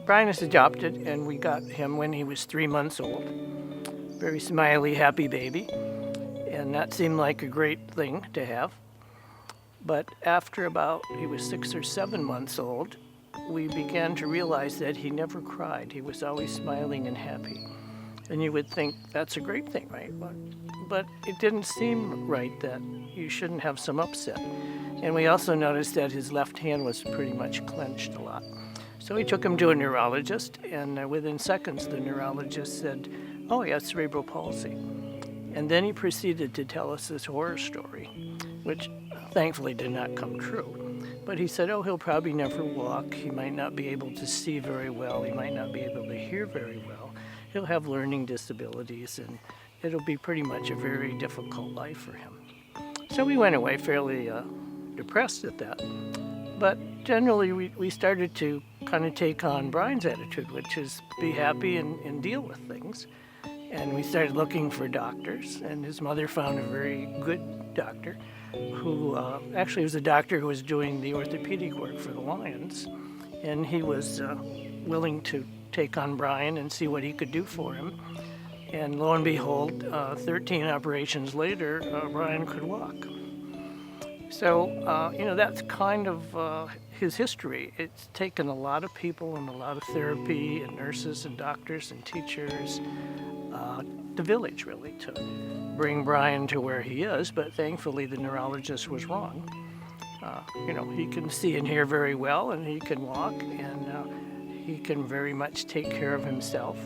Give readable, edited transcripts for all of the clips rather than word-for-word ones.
Brian is adopted, and we got him when he was 3 months old. Very smiley, happy baby, and that seemed like a great thing to have. But after about he was 6 or 7 months old, we began to realize that he never cried. He was always smiling and happy. And you would think that's a great thing, right? But it didn't seem right that you shouldn't have some upset. And we also noticed that his left hand was pretty much clenched a lot. So we took him to a neurologist, and within seconds the neurologist said, "Oh, he has cerebral palsy." And then he proceeded to tell us this horror story, which thankfully did not come true. But he said, he'll probably never walk. He might not be able to see very well. He might not be able to hear very well. He'll have learning disabilities, and it'll be pretty much a very difficult life for him. So we went away fairly depressed at that. But generally, we started to kind of take on Brian's attitude, which is be happy and deal with things. And we started looking for doctors, and his mother found a very good doctor who actually was a doctor who was doing the orthopedic work for the Lions. And he was willing to take on Brian and see what he could do for him. And lo and behold, 13 operations later, Brian could walk. So, that's kind of his history. It's taken a lot of people and a lot of therapy and nurses and doctors and teachers, the village really, to bring Brian to where he is, but thankfully the neurologist was wrong. He can see and hear very well, and he can walk, and he can very much take care of himself,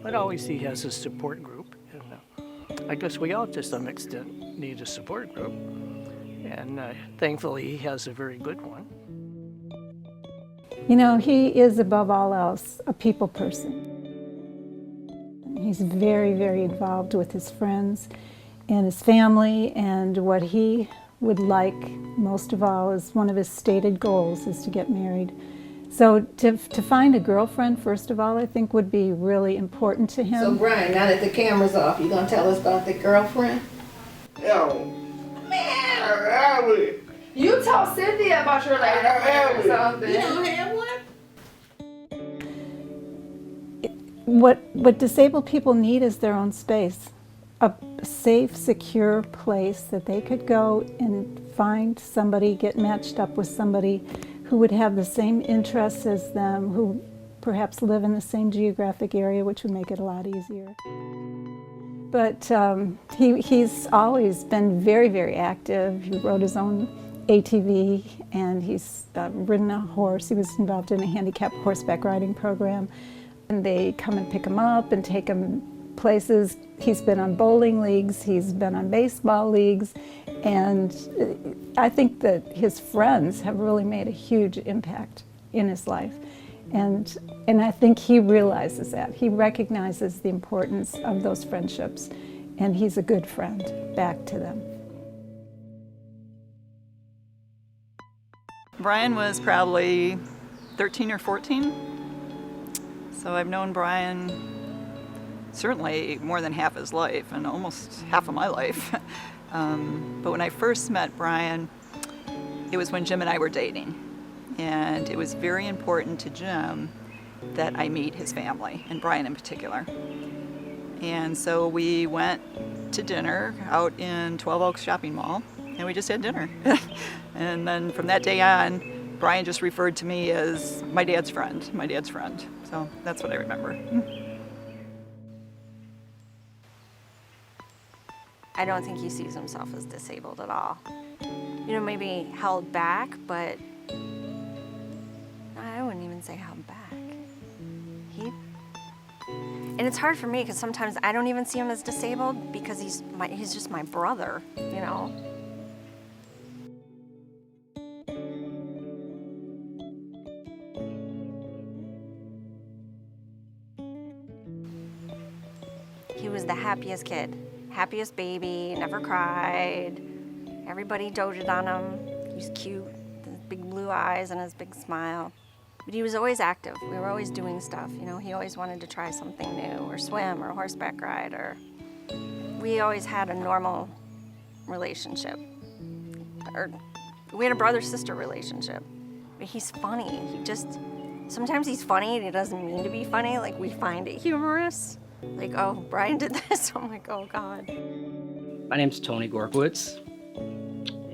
but always he has a support group, and I guess we all to some extent need a support group, and thankfully he has a very good one. He is above all else a people person. He's very, very involved with his friends and his family, and what he would like most of all is one of his stated goals is to get married. So to find a girlfriend, first of all, I think would be really important to him. So Brian, now that the camera's off, you gonna tell us about the girlfriend? Yo, man, You told Cynthia about your lady friend or something. you don't have one? What disabled people need is their own space, a safe, secure place that they could go and find somebody, get matched up with somebody who would have the same interests as them, who perhaps live in the same geographic area, which would make it a lot easier. But he's always been very, very active. He rode his own ATV, and he's ridden a horse. He was involved in a handicapped horseback riding program. And they come and pick him up and take him places. He's been on bowling leagues, he's been on baseball leagues, and I think that his friends have really made a huge impact in his life. And I think he realizes that. He recognizes the importance of those friendships, and he's a good friend back to them. Brian was probably 13 or 14. So I've known Brian certainly more than half his life and almost half of my life. But when I first met Brian, it was when Jim and I were dating. And it was very important to Jim that I meet his family, and Brian in particular. And so we went to dinner out in 12 Oaks Shopping Mall, and we just had dinner. And then from that day on, Brian just referred to me as my dad's friend. So that's what I remember. I don't think he sees himself as disabled at all. Maybe held back, but I wouldn't even say held back. And it's hard for me because sometimes I don't even see him as disabled because he's just my brother, He was the happiest kid, happiest baby, never cried. Everybody doted on him. He was cute, his big blue eyes and his big smile. But he was always active. We were always doing stuff. He always wanted to try something new, or swim, or horseback ride, we always had a normal relationship. Or we had a brother-sister relationship. But he's funny. Sometimes he's funny and he doesn't mean to be funny. Like, we find it humorous. Like, oh, Brian did this. I'm like, oh, God. My name's Tony Gorkowitz,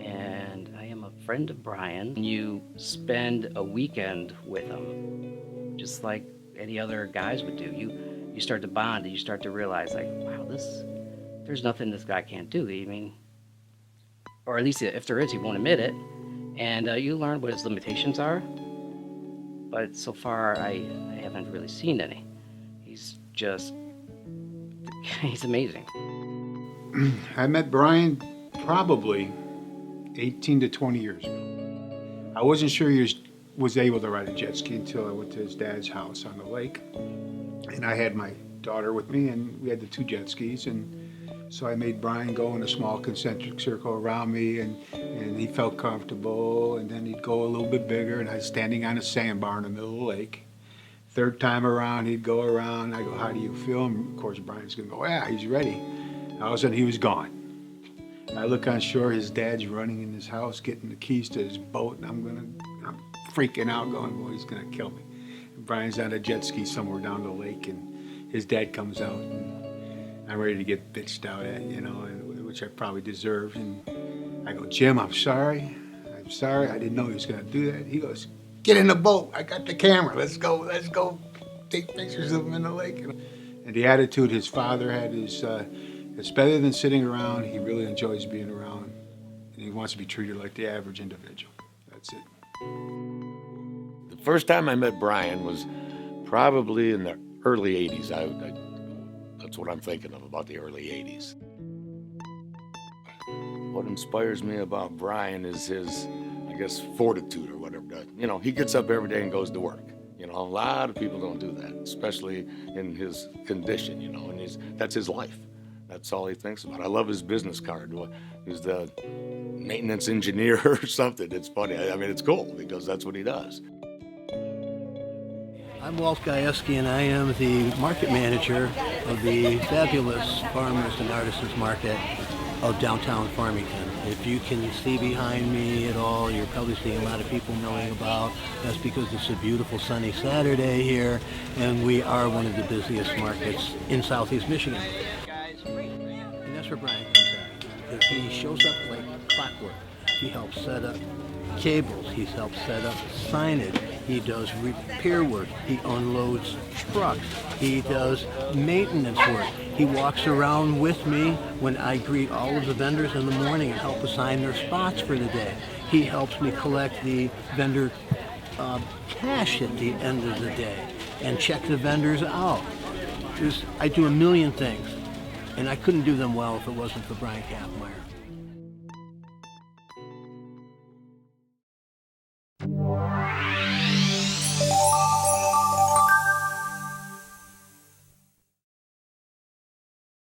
and I am a friend of Brian. You spend a weekend with him, just like any other guys would do. You start to bond, and you start to realize, like, wow, there's nothing this guy can't do. I mean, or at least if there is, he won't admit it. And you learn what his limitations are. But so far, I haven't really seen any. He's amazing. I met Brian probably 18 to 20 years ago. I wasn't sure he was able to ride a jet ski until I went to his dad's house on the lake. And I had my daughter with me, and we had the 2 jet skis. And so I made Brian go in a small concentric circle around me, and he felt comfortable. And then he'd go a little bit bigger, and I was standing on a sandbar in the middle of the lake. Third time around, he'd go around. I go, how do you feel? And of course, Brian's going to go, yeah, he's ready. All of a sudden, he was gone. I look on shore, his dad's running in his house, getting the keys to his boat, and I'm freaking out, going, well, he's going to kill me. And Brian's on a jet ski somewhere down the lake, and his dad comes out, and I'm ready to get bitched out at, which I probably deserved. And I go, Jim, I'm sorry. I didn't know he was going to do that. He goes, get in the boat. I got the camera. Let's go take pictures of him in the lake. And the attitude his father had is, it's better than sitting around. He really enjoys being around, and he wants to be treated like the average individual. That's it. The first time I met Brian was probably in the early 80s. That's what I'm thinking of, about the early 80s. What inspires me about Brian is his, I guess, fortitude or whatever. He gets up every day and goes to work. A lot of people don't do that, especially in his condition, and that's his life. That's all he thinks about. I love his business card. He's the maintenance engineer or something. It's funny. I mean, it's cool because that's what he does. I'm Walt Gajewski, and I am the market manager of the fabulous Farmers and Artisans Market of downtown Farmington. If you can see behind me at all, you're probably seeing a lot of people milling about. That's because it's a beautiful sunny Saturday here, and we are one of the busiest markets in Southeast Michigan. And that's where Brian comes in, because he shows up like clockwork. He helps set up cables, he helps set up signage, he does repair work, he unloads trucks, he does maintenance work. He walks around with me when I greet all of the vendors in the morning and help assign their spots for the day. He helps me collect the vendor cash at the end of the day and check the vendors out. I do a million things, and I couldn't do them well if it wasn't for Brian Kaffmeyer.